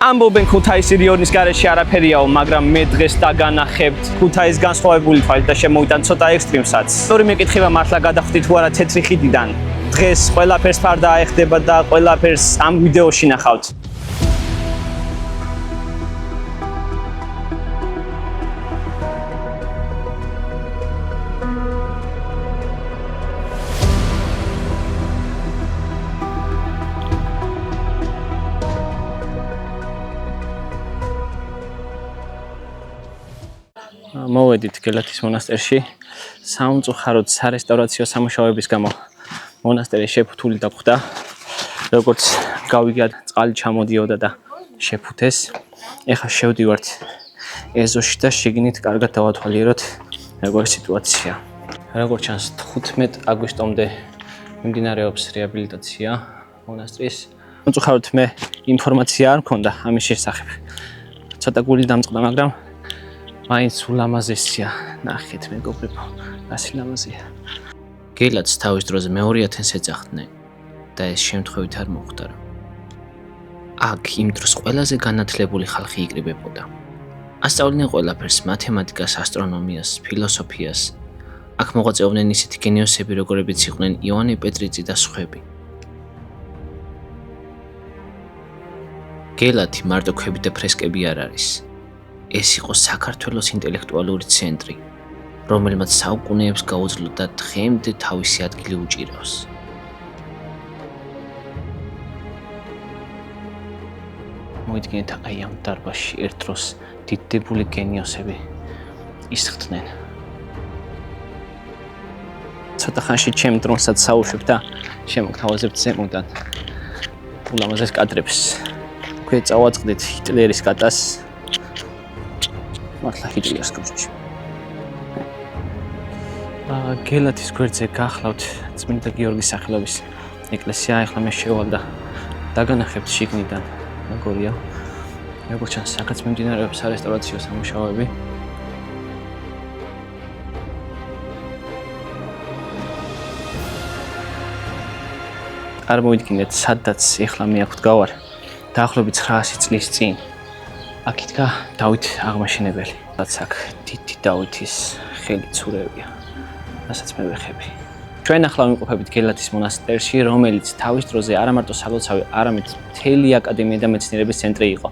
ამბობენ ქუთაისი რიონის გარეშე არაფერიაო, მაგრამ მე დღეს დაგანახებთ ქუთაის განსხვავებული თვალით და შემოვიტან ცოტა ექსტრიმსაც. სწორი მეკითხება მართლა გადახვდით თუ არა თეთრი ხიდიდან. დღეს ყველაფერს ფარდა აეხდება და ყველაფერს ამ ვიდეოში ნახავთ. მოვედით გელათის მონასტერში სამწუხაროდ სარესტავრაციო სამუშაოების გამო მონასტერი შეფუთული დაგვხდა. როგორც გავიგე, წყალი ჩამოდიოდა და შეფუთეს. ეხლა შევდივართ ეზოში და შიგნით კარგად დავათვალიეროთ როგორი სიტუაცია. როგორც ჩანს 15 აგვისტომდე მიმდინარეობს რეაბილიტაცია მონასტრის. სამწუხაროდ მე ინფორმაცია არ მქონდა ამის შესახებ. ცოტა გული დამწყდა, მაგრამ მაინც ულამაზესია. ნახეთ მეგობრებო, რასი ლამაზია. გელათს თავის დროზე მე-2000-ს ეძახდნენ და ეს შემთხვევით არ მოხდა. აქ იმ დროს ყველაზე განათლებული ხალხი იკრიბებოდა. ასწავლიდნენ ყველაფერს, მათემატიკას, ასტრონომიას, ფილოსოფიას. აქ მოღვაწეობდნენ ისეთი გენიოსები, როგორებიც იყვნენ ივანე პეტრიძე და სხვები. გელათი მარტო ქვები და ფრესკები არ არის. ეს იყო საქართველოს ინტელექტუალური ცენტრი, რომელმაც საუკუნეებს გაუძლო და დღემდე თავისი ადგილი უჭირავს. მოიდგინეთ, აი ამ დარბაზში ერთ დროს დიდებული გენიოსები ისხდნენ. ცოტა ხანში ჩემ დრონსაც საუშვებ და შემოგთავაზებთ ზემოდან ულამაზეს კადრებს. თქვენ წავაწყდით ჰიტლერის კატას. მართლა ჰიტლერის კოშკი. გელათის გვერდზე გახლავთ წმინდა გიორგის სახელობის ეკლესია. ახლა მე შევალ და დაგანახებთ შიგნიდან როგორია. როგორც ჩანს, აქაც მიმდინარეობს სარესტავრაციო სამუშაოები. წარმოიდგინეთ, სადაც ახლა მე აქ ვდგავარ, დაახლოებით 900 წლის წინ. აქ იდგა დავით აღმაშენებელი. რაც აქ დიდი დავითის ხელი ცურევია, რასაც მე ვეხები. ჩვენ ახლა ვიმყოფებით გელათის მონასტერში, რომელიც თავის დროზე არა მარტო სალოცავი, არამედ მთელი აკადემია და მეცნიერების ცენტრი იყო.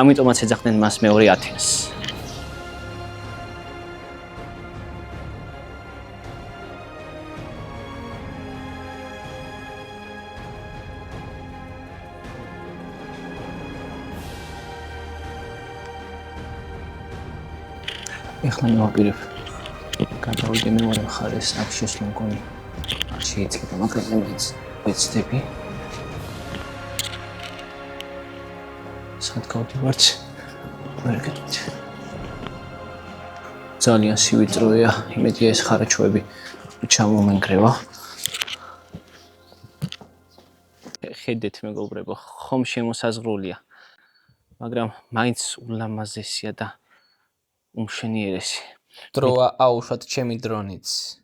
ამიტომაც ეძახდნენ მას მეორე ათენს. ეხლა მოვაპირებ გადავიდე მეორე მხარეს, აქ შესვლა მგონი არ შეიძლება, მაგრამ მეც ვეცდები. სად გავდივართ? ვერგეთით. ძალიან სივიწროა, იმედია ეს ხარაჩოები ჩამომენგრევა. ხედეთ მეგობრებო, ხომ შემოსაზღვრულია, მაგრამ მაინც ულამაზესია და უმშენიერესი. დროა აუშვათ ჩემი დრონიც.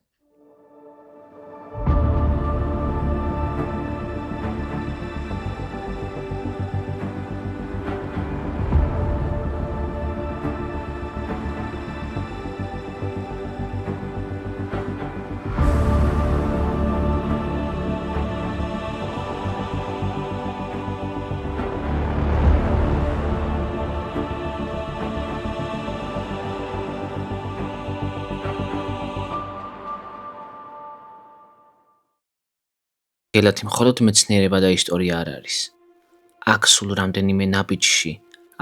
გელათი მხოლოდ მეცნიერება და ისტორია არ არის. აქ სულ რამდენიმე ნაბიჯში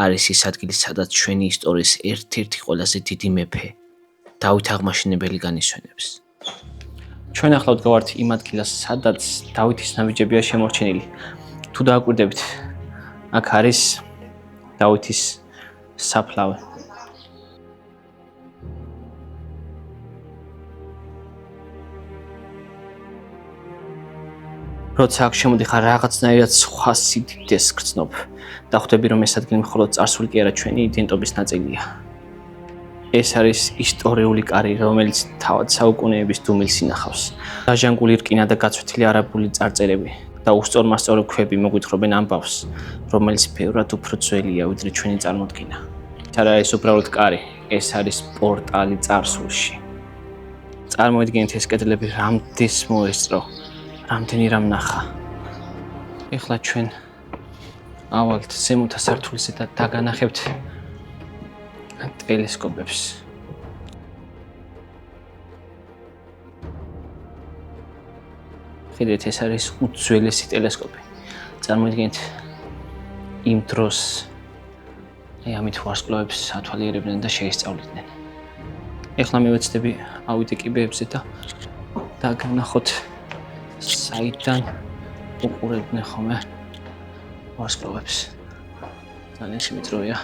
არის ის ადგილი, სადაც ჩვენი ისტორიის ერთ-ერთი ყველაზე დიდი მეფე, დავით აღმაშენებელი განისვენებს. ჩვენ ახლა ვდგავართ იმ ადგილას, სადაც დავითის ნაბიჯებია შემორჩენილი. თუ დააკვირდებით, აქ არის დავითის საფლავი. როცა აქ შემოდიხარ, რაღაცნაირად სხვა სიდიდეს გრძნობ და ხვდები, რომ ეს ადგილი მხოლოდ წარსული კი არა, ჩვენი იდენტობის ნაწილია. ეს არის ისტორიული კარი, რომელიც თავად საუკუნეების დუმილს ინახავს. დაჟანგული რკინა და გაცვეთილი არაბული წარწერები. და უსწორმასწორო ქვები მოგვითხრობენ ამბავს, რომელიც ბევრად უფრო ძველია, ვიდრე ჩვენი წარმოდგენა. ეს არ არის უბრალოდ კარი, ეს არის პორტალი წარსულში. წარმოიდგინეთ ეს კედლები რამდენს მოესწრო, რამდენი რამ ნახა. ეხლა ჩვენ ავალთ ზემოთა სართულზე და დაგანახებთ ტელესკოპებს. ხედავთ, ეს არის უძველესი ტელესკოპი. წარმოიდგინეთ იმ დროს ამით ვარსკვლავებს ათვალიერებდნენ და შეისწავლიდნენ. ეხლა მე ვეცდები ავიდე კიბეებზე და დაგნახოთ საიდან უყურებდნენ ხოლმე ვარსკვლავებს. ძალიან შემიძლია.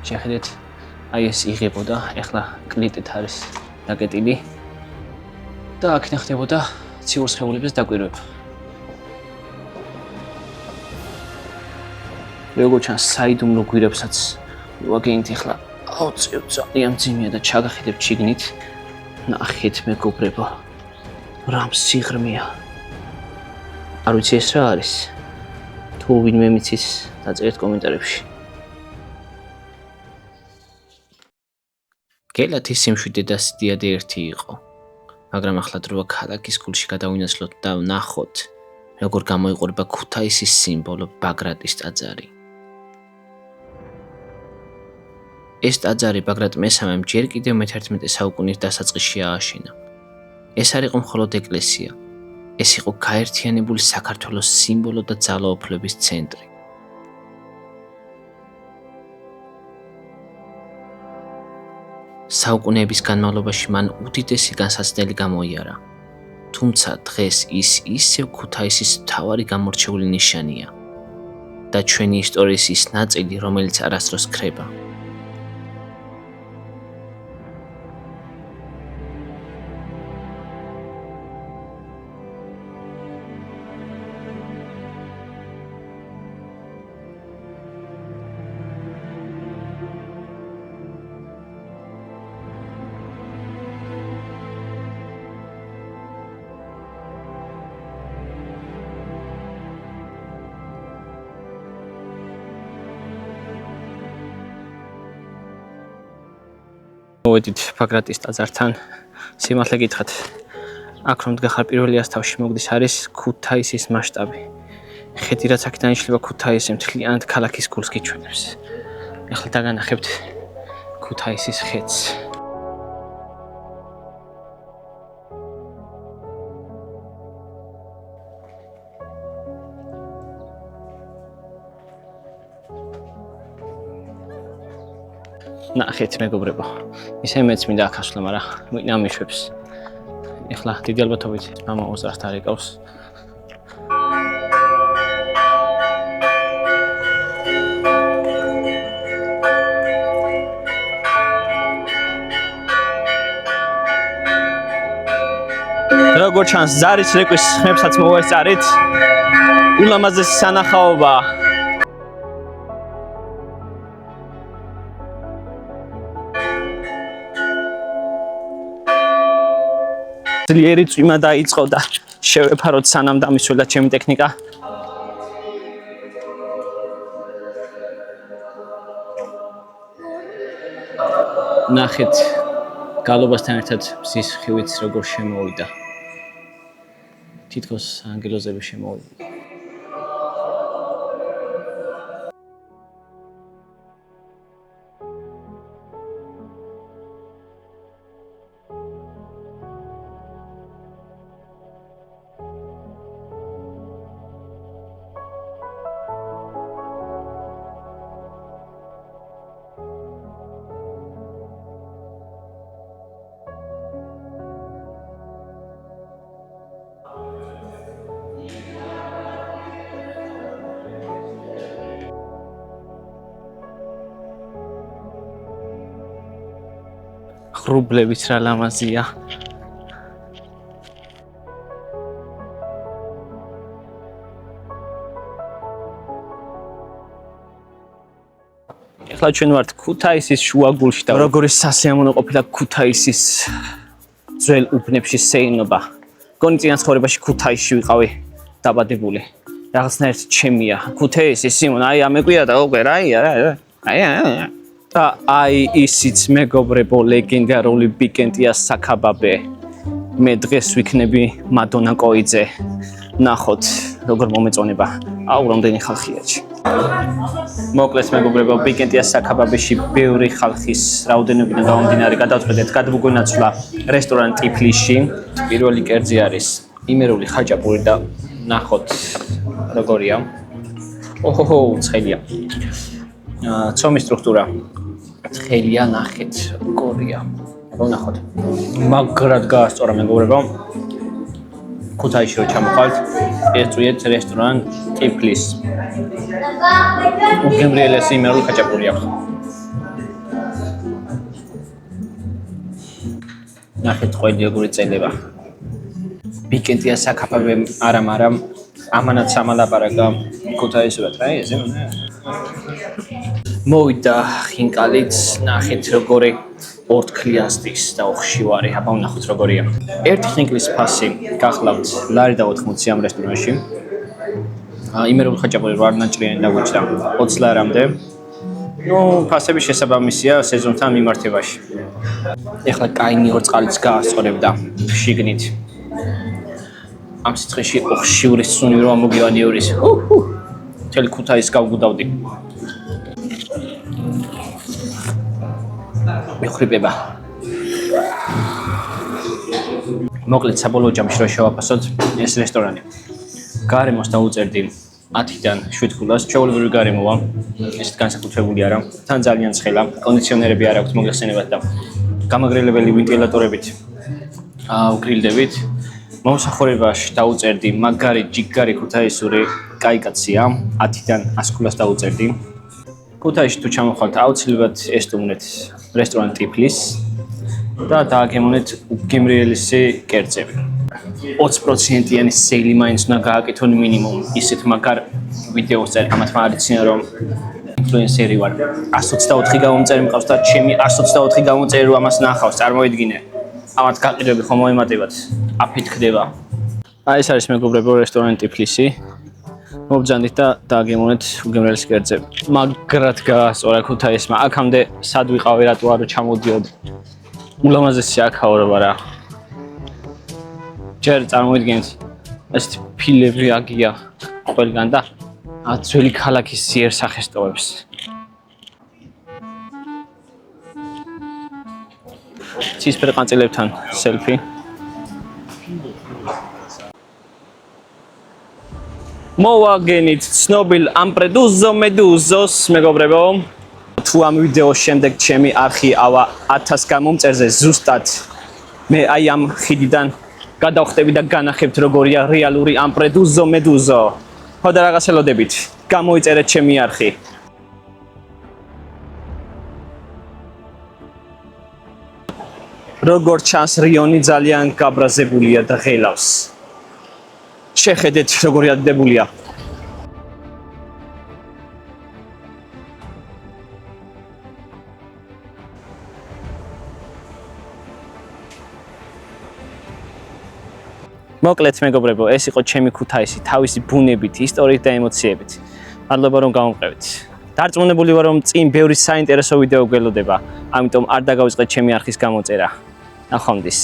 შეხედეთ, აი ეს იღებოდა, ეხლა კლიტით არის დაკეტილი და აქ ნახდებოდა ციურ სხეულების დაკვირვება. როგორც ჩანს, საიდუმლო გვირებსაც ვაგენით ეხლა ავწევ, ძალიან მძიმეა და ჩაგახედებ შიგნით. ნახეთ მეგობრებო, რამ სიღრმეა. არ ვიცი ეს რა არის. თუ ვინმე მიცის, დაწერეთ კომენტარებში. გელათის სიმშვიდე და სიდიადე ერთი იყო. მაგრამ ახლა დროა ქალაქის გულში გადავინაცვლოთ და ვნახოთ, როგორ გამოიყურება ქუთაისის სიმბოლო ბაგრატის ტაძარი. ეს ტაძარი ბაგრატ მესამემ ჯერ კიდევ მე-11 საუკუნის დასაწყისში ააშენა. ეს არ იყო მხოლოდ ეკლესია, ეს იყო გაერთიანებული საქართველოს სიმბოლო და ძალაუფლების ცენტრი. საუკუნეების განმავლობაში მან უდიდესი განსაცდელი გამოიარა. თუმცა დღეს ის ისევ ქუთაისის მთავარი გამორჩეული ნიშანია და ჩვენი ისტორიის ის ნაწილი, რომელიც არასდროს ქრება. მოვედით ბაგრატის ტაძართან, სიმართლე გითხრათ, აქ რომ დგახარ პირველი ასთავში მოგდის არის ქუთაისის მასშტაბი. ხედი რაც აქედან იშლება ქუთაისი მთლიანად ქალაქის გულს გიჩვენებს. ეხლა დაგანახებთ ქუთაისის ხიდს. ნახეთ მეგობრებო, ისე მეც მინდა აქ ასვლა, მაგრამ ვინ ამიშვებს. ეხლა დიდი ალბათობით მამა ოზარს დარეკავს. როგორც ჩანს, ზარის რეკვის ხმებსაც მოვესწარით. ულამაზესი სანახაობაა. ძლიერი წვიმა დაიწყო და შევეფაროთ სანამ დამისვლა ჩემი ტექნიკა. ნახეთ გალობასთან ერთად მზის ხივიც როგორ შემოვიდა. თითქოს ანგელოზები შემოვიდა. ღრუბლების რა ლამაზია. ეხლა ჩვენ ვართ ქუთაისის შუაგულში და როგორი სასიამოვნო ყოფილა ქუთაისის ძველ უბნებში სეირნობა. გონი წინა ცხოვრებაში ქუთაისში ვიყავი დაბადებული. Რაღაცნაირად ჩემია. ქუთაისი სიმონ, აი ამეკვია და უკვე რა და აი ისიც მეგობრებო ლეგენდარული ბიკენტია საქაბაბე. მე დღეს ვიქნები მადონა კოიძე. ნახოთ როგორ მომეწონება. აუ რამდენი ხალხია ჩი. მოკლედ მეგობრებო ბიკენტია საქაბაბეში ბევრი ხალხის რაოდენობიდან გამომდინარე გადავწყვეტეთ გადმოგვენაცვლა რესტორან ტიფლიში. პირველი კერძი არის იმერული ხაჭაპური და ნახოთ როგორია. ოჰოჰო ცხელია. ცომის სტრუქტურა ცხელია ნახეთ როგორია. ვნახოთ. მაგრად გაასწორა მეგობრებო. ქუთაისში რო ჩამოყავთ, ეწვიეთ რესტორან ტიფლის. უგემრიელესი იმერული ხაჭაპური აქვს. ნახეთ ყველი როგორი წელება. ბიკენტია საქაბაბე არამ ამანაც ამალაპარაკა ქუთაისურად რა ეს მოვიდა ხინკალით ნახეთ როგორი ორთქლიასტის და ოხშივარი აბა ვნახოთ როგორია ერთი ხინკლის ფასი გახლავთ ლარი და 80 ამ რესტორანში იმერული ხაჭაპური ვარნაჭრიანი დაგვიჭდა 20 ლარამდე ნუ ფასები შესაბამისია სეზონთან მიმართებაში ეხლა კაინი ორ წყალიც გაასწორებდა შიგნით ამ სიცხეში ოხშიური სუნი რომ მოგივანიორის მთელი ქუთაის გავგუდავდი მიხრიბება მოკლედ საბოლოო ჯამში რო შევაფასოთ ეს რესტორანი გარემოს დაუწერდი 10-დან 7 ქულას ჩვეულებრივი გარემოა ესეთ განსაკუთრებული არა თან ძალიან ცხელა კონდიციონერები არ აქვს მოგეხსენებათ და გამაგრელებელი ვენტილატორებით ვგრილდებით მომსახურებაში დაუწერდი მაგარი ჯიგარი ქუთაისური კაიკაცია 10-დან 100 ქულას დაუწერდი ქუთაისში თუ ჩამოხვალთ აუცილებლად ესტუმრეთ რესტორან ტიფლის და დააგემონეთ უგემრიელესი კერძები 20%-იანი სეილი მაინც უნდა გააკეთონ მინიმუმ ისეთ მაგარ ვიდეოს წერ ამათ მარიციან რომ ინფლუენსერი ვარ 124 გამომწერი მყავს და ჩემი 124 გამომწერი რომ ამას ნახავს წარმოიდგინე ამათ გაყიდვები ხომ მოემატებათ აფით ხდება აი ეს არის მეგობრებო რესტორან ტიფლისი მობძანდით და დააგემონეთ უგემრიელესი კერძები მაგრად გაასწორა ქუთაისმა აქამდე სად ვიყავი რატო არ ჩამოდიოდი ულამაზესი აქაურობა რა ჯერ წარმოიდგენთ ეს ფილები აგია ყველგან და ძველი ქალაქის იერსახეს ტოვებს ცისფერ ყანწილებთან სელფი მოვაგენით ცნობილ ამპრედუზო მედუზოს მეგობრებო თუ ამ ვიდეოს შემდეგ ჩემი არხი ავა 1000 გამომწერზე ზუსტად მე აი ამ ხიდიდან გადავხტები და განახებთ როგორია რეალური ამპრედუზო მედუზო ხო და რაღაც ელოდებით გამოიწერეთ ჩემი არხი როგორ ჩანს რიონი ძალიან გაბრაზებულია და ღელავს შეხედეთ როგორი ადიდებულია მოკლედ მეგობრებო ეს იყო ჩემი ქუთაისი თავისი ბუნებით ისტორიით და ემოციებით მადლობა რომ გამომყევით დარწმუნებული ვარ რომ წინ ბევრი საინტერესო ვიდეო გველოდება ამიტომ არ დაგავიწყეთ ჩემი არხის გამოწერა ნახვამდის